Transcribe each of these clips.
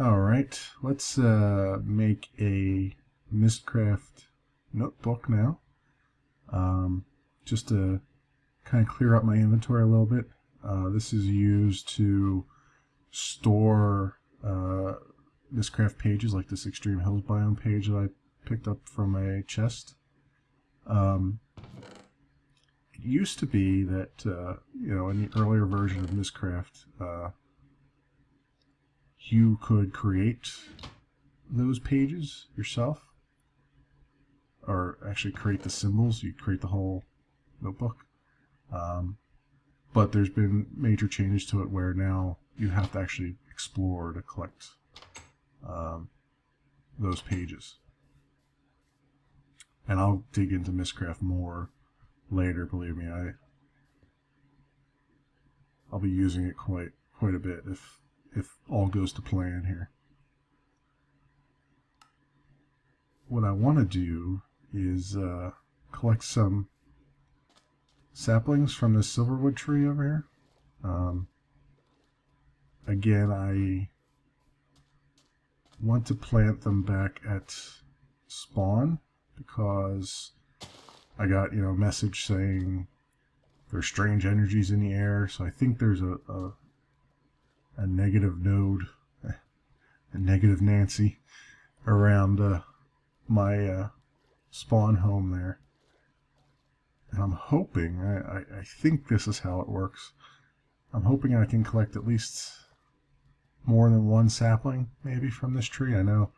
Alright, let's make a Mistcraft notebook now. Just to kind of clear up my inventory a little bit. This is used to store Mistcraft pages like this Extreme Hills Biome page that I picked up from a chest. It used to be that, in the earlier version of Mistcraft, you could create those pages yourself, or actually create the symbols. You'd create the whole notebook. But there's been major changes to it where now you have to actually explore to collect those pages. And I'll dig into Mistcraft more later. Believe me, I'll be using it quite a bit if all goes to plan here. What I want to do is collect some saplings from this silverwood tree over here. Again, I want to plant them back at spawn because I got a message saying there's strange energies in the air, so I think there's a negative node, a negative Nancy around my spawn home there. And I'm hoping, I think this is how it works, I'm hoping I can collect at least more than one sapling maybe from this tree. I know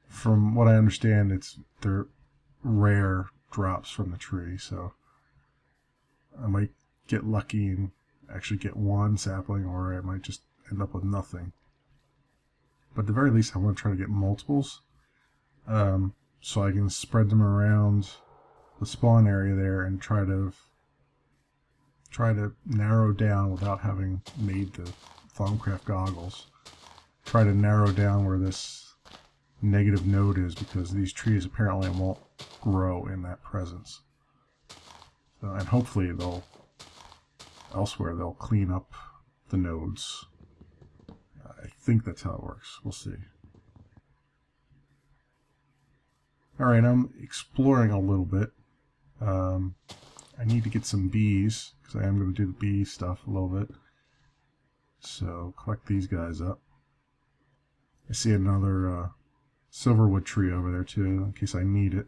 from what I understand they're rare drops from the tree, so I might get lucky and actually get one sapling, or I might just end up with nothing. But at the very least I want to try to get multiples, so I can spread them around the spawn area there and try to narrow down, without having made the Thaumcraft goggles, try to narrow down where this negative node is, because these trees apparently won't grow in that presence. So, and hopefully elsewhere they'll clean up the nodes. I think that's how it works. We'll see. Alright, I'm exploring a little bit. I need to get some bees, because I am going to do the bee stuff a little bit. So, collect these guys up. I see another silverwood tree over there too, in case I need it.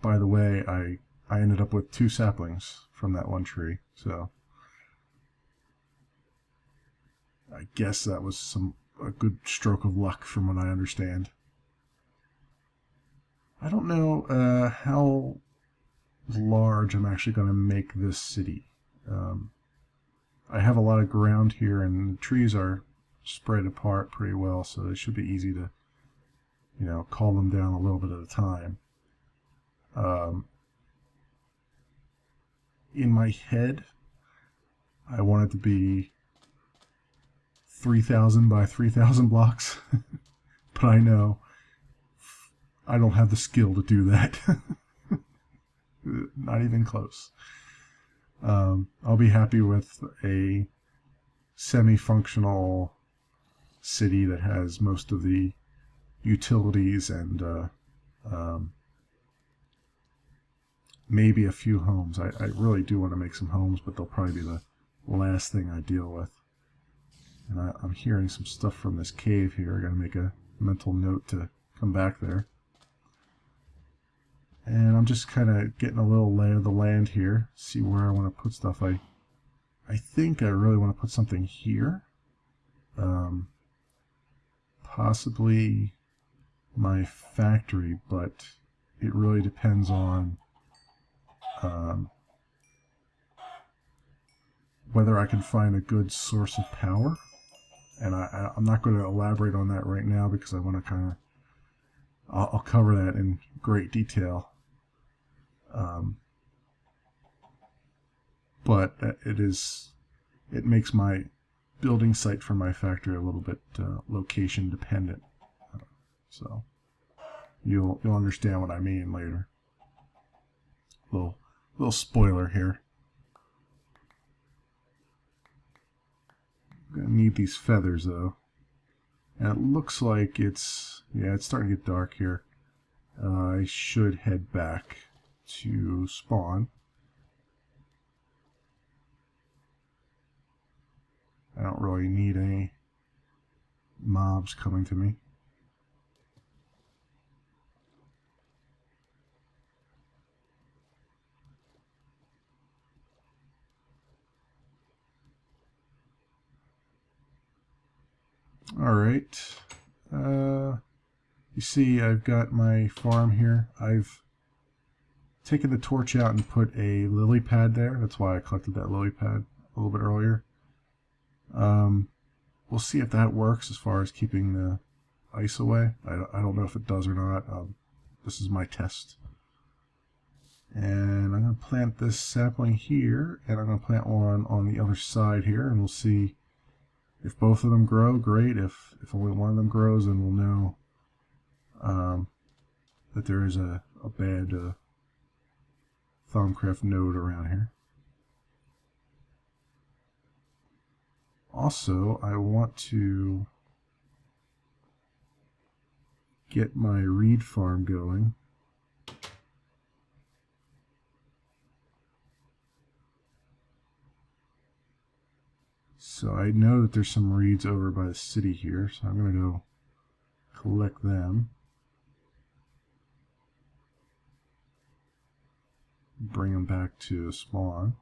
By the way, I ended up with 2 saplings from that one tree, so I guess that was a good stroke of luck from what I understand. I don't know how large I'm actually going to make this city. I have a lot of ground here, and the trees are spread apart pretty well, so it should be easy to, call them down a little bit at a time. In my head, I want it to be 3,000 by 3,000 blocks, but I know I don't have the skill to do that. Not even close. I'll be happy with a semi-functional city that has most of the utilities and maybe a few homes. I really do want to make some homes, but they'll probably be the last thing I deal with. And I'm hearing some stuff from this cave here. I gotta make a mental note to come back there. And I'm just kind of getting a little lay of the land here, see where I want to put stuff. I think I really want to put something here. Possibly my factory, but it really depends on whether I can find a good source of power. And I'm not going to elaborate on that right now, because I want to kind of, I'll cover that in great detail. But it makes my building site for my factory a little bit location dependent. So you'll understand what I mean later. Little spoiler here. I'm gonna need need these feathers though. And it looks like it's starting to get dark here. I should head back to spawn. I don't really need any mobs coming to me. Alright, you see I've got my farm here. I've taken the torch out and put a lily pad there. That's why I collected that lily pad a little bit earlier. We'll see if that works as far as keeping the ice away. I don't know if it does or not. This is my test. And I'm going to plant this sapling here, and I'm going to plant one on the other side here, and we'll see if both of them grow. Great. If only one of them grows, then we'll know that there is a bad Thaumcraft node around here. Also, I want to get my reed farm going. So I know that there's some reeds over by the city here, so I'm going to go collect them. Bring them back to spawn.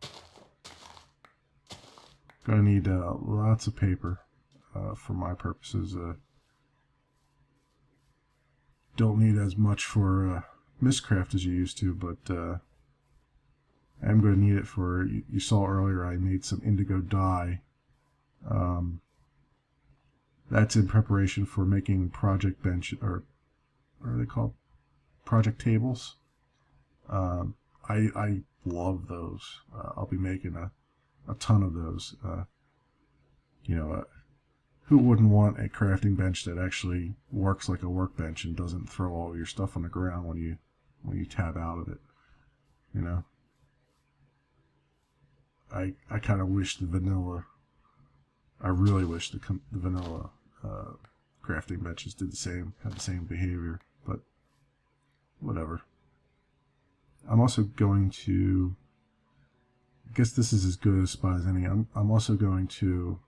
Gonna need lots of paper for my purposes. Don't need as much for Mistcraft as you used to, but I'm going to need it for, you saw earlier I made some indigo dye. That's in preparation for making project bench, or what are they called? Project tables. I love those. I'll be making a ton of those. Who wouldn't want a crafting bench that actually works like a workbench and doesn't throw all your stuff on the ground when you tab out of it? You know, I kind of wish the vanilla. I really wish the vanilla crafting benches did the same, had the same behavior, but whatever. I'm also going to, I guess this is as good a spot as any. I'm also going to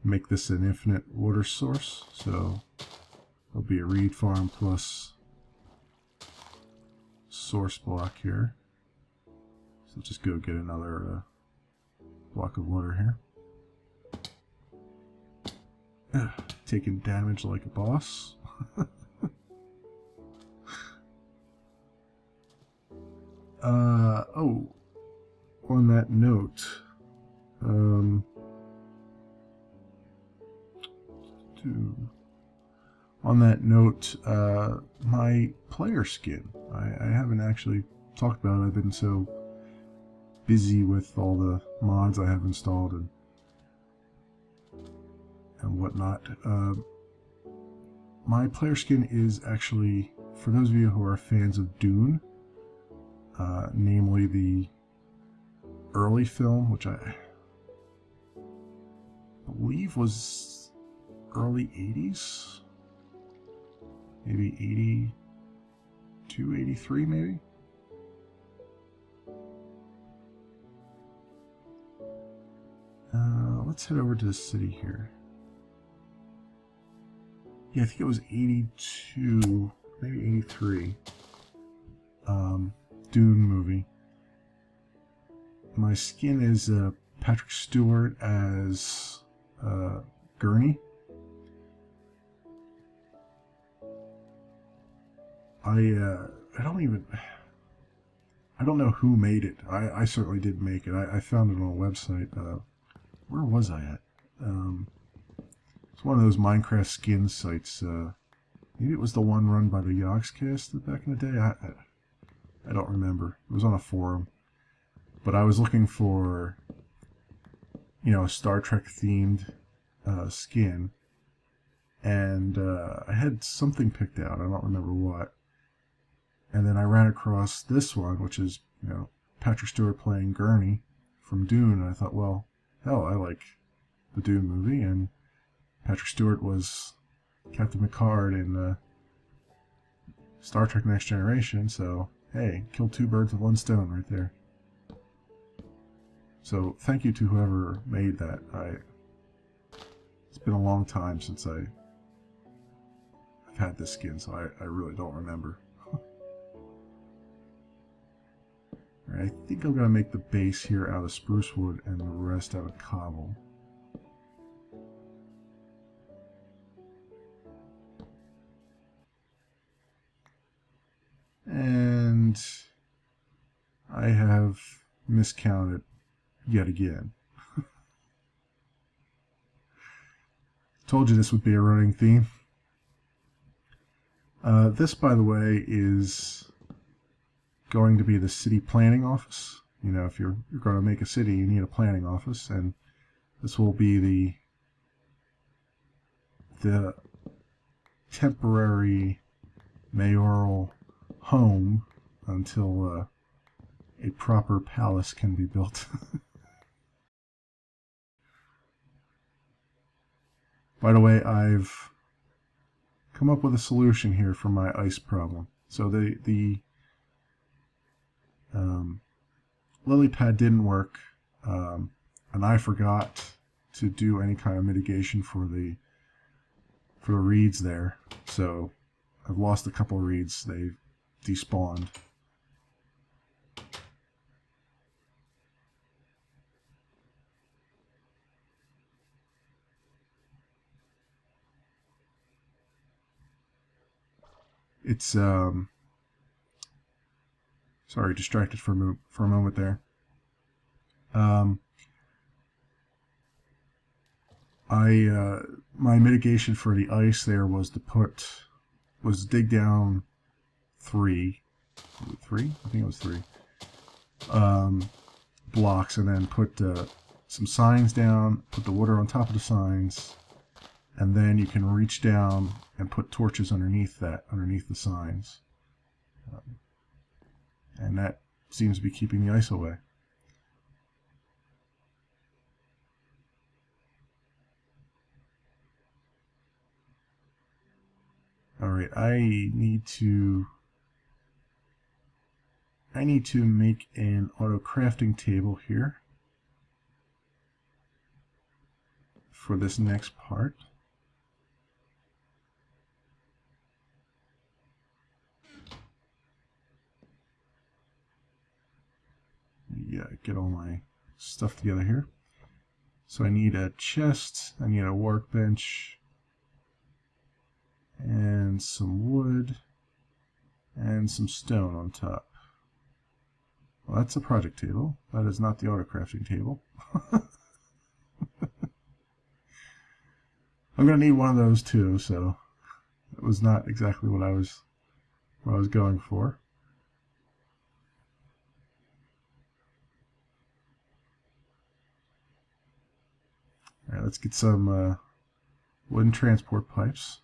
make this an infinite water source, so there'll be a reed farm plus source block here. So just go get another block of water here. Taking damage like a boss. Oh, on that note, my player skin, I haven't actually talked about it. I've been so busy with all the mods I have installed and whatnot. My player skin is actually, for those of you who are fans of Dune, namely the early film, which I believe was early 80s, maybe 82, 83 maybe. Let's head over to the city here. Yeah, I think it was 82, maybe 83. Dune movie. My skin is Patrick Stewart as Gurney. I don't know who made it. I certainly did make it. I found it on a website. Where was I at? It's one of those Minecraft skin sites. Maybe it was the one run by the Yogscast back in the day. I don't remember. It was on a forum. But I was looking for, a Star Trek themed skin. And I had something picked out. I don't remember what. And then I ran across this one, which is, Patrick Stewart playing Gurney from Dune. And I thought, well, hell, I like the Dune movie, and Patrick Stewart was Captain Picard in Star Trek Next Generation, so hey, kill two birds with one stone right there. So thank you to whoever made that. It's been a long time since I've had this skin, so I really don't remember. Alright, I think I'm going to make the base here out of spruce wood and the rest out of cobble. And I have miscounted yet again. Told you this would be a running theme. This, by the way, is going to be the city planning office. You know, if you're going to make a city, you need a planning office, and this will be the temporary mayoral home until a proper palace can be built. By the way, I've come up with a solution here for my ice problem. So the lily pad didn't work, and I forgot to do any kind of mitigation for the reeds there. So I've lost a couple reeds. They despawned. It's sorry, distracted for a moment there. My mitigation for the ice there was to dig down three, I think it was three blocks, and then put some signs down, put the water on top of the signs, and then you can reach down and put torches underneath the signs. And that seems to be keeping the ice away. Alright, I need to make an auto crafting table here for this next part. Yeah, get all my stuff together here. So I need a chest, I need a workbench, and some wood, and some stone on top. Well, that's a project table. That is not the auto crafting table. I'm going to need one of those too, so it was not exactly what I was going for. All right, let's get some wooden transport pipes.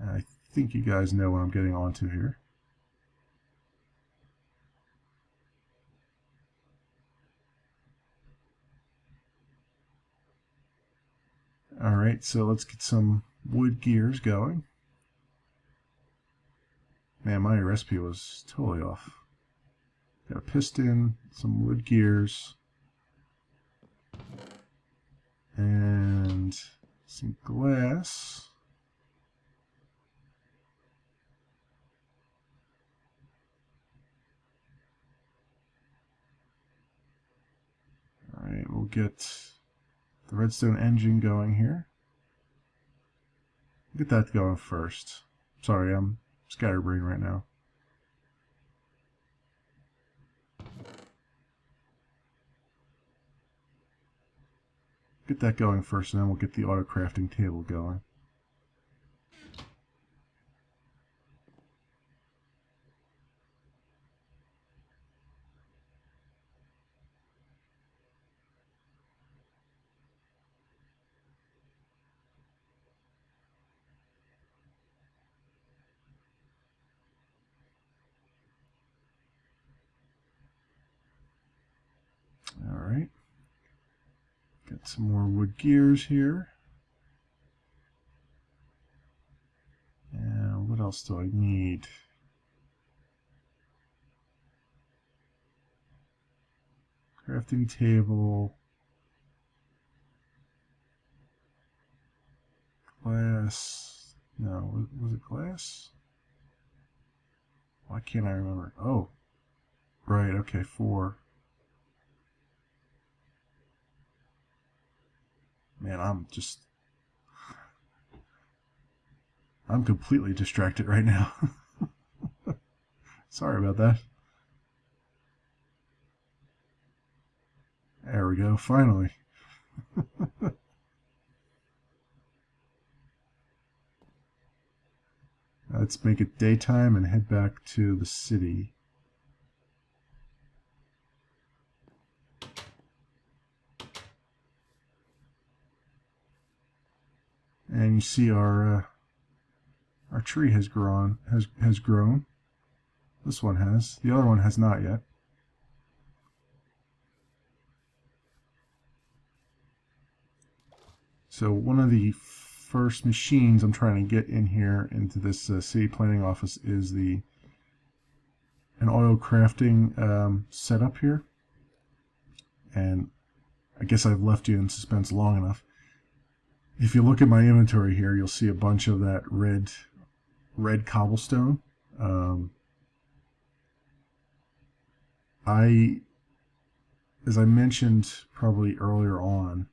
I think you guys know what I'm getting onto here. Alright, so let's get some wood gears going. Man, my recipe was totally off. Got a piston, some wood gears, and some glass. Alright, we'll get the redstone engine going here. Get that going first. Sorry, I'm scatterbrained right now. Get that going first, and then we'll get the auto crafting table going. some more wood gears here. And what else do I need? Crafting table. Glass. No, was it glass? Why can't I remember? Oh, right, okay, 4. Man, I'm completely distracted right now. Sorry about that. There we go, finally. Let's make it daytime and head back to the city. And you see our tree has grown. Has grown. This one has. The other one has not yet. So one of the first machines I'm trying to get in here into this city planning office is an auto crafting setup here. And I guess I've left you in suspense long enough. If you look at my inventory here, you'll see a bunch of that red cobblestone. As I mentioned probably earlier on,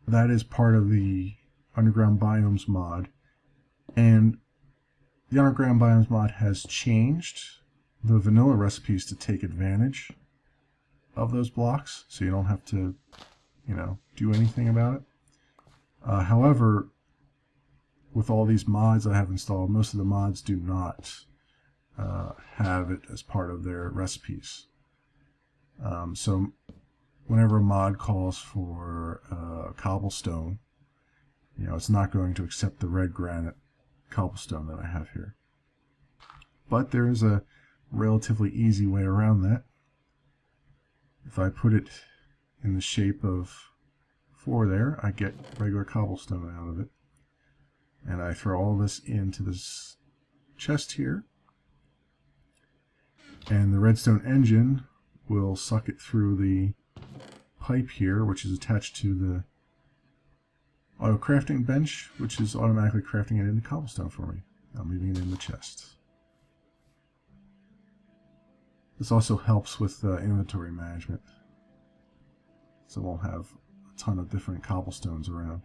that is part of the Underground Biomes mod, and the Underground Biomes mod has changed the vanilla recipes to take advantage of those blocks, so you don't have to, do anything about it. However, with all these mods I have installed, most of the mods do not have it as part of their recipes. So whenever a mod calls for cobblestone, it's not going to accept the red granite cobblestone that I have here. But there is a relatively easy way around that. If I put it in the shape of 4 there, I get regular cobblestone out of it. And I throw all this into this chest here. And the redstone engine will suck it through the pipe here, which is attached to the auto crafting bench, which is automatically crafting it into cobblestone for me. I'm leaving it in the chest. This also helps with inventory management, so we'll have a ton of different cobblestones around.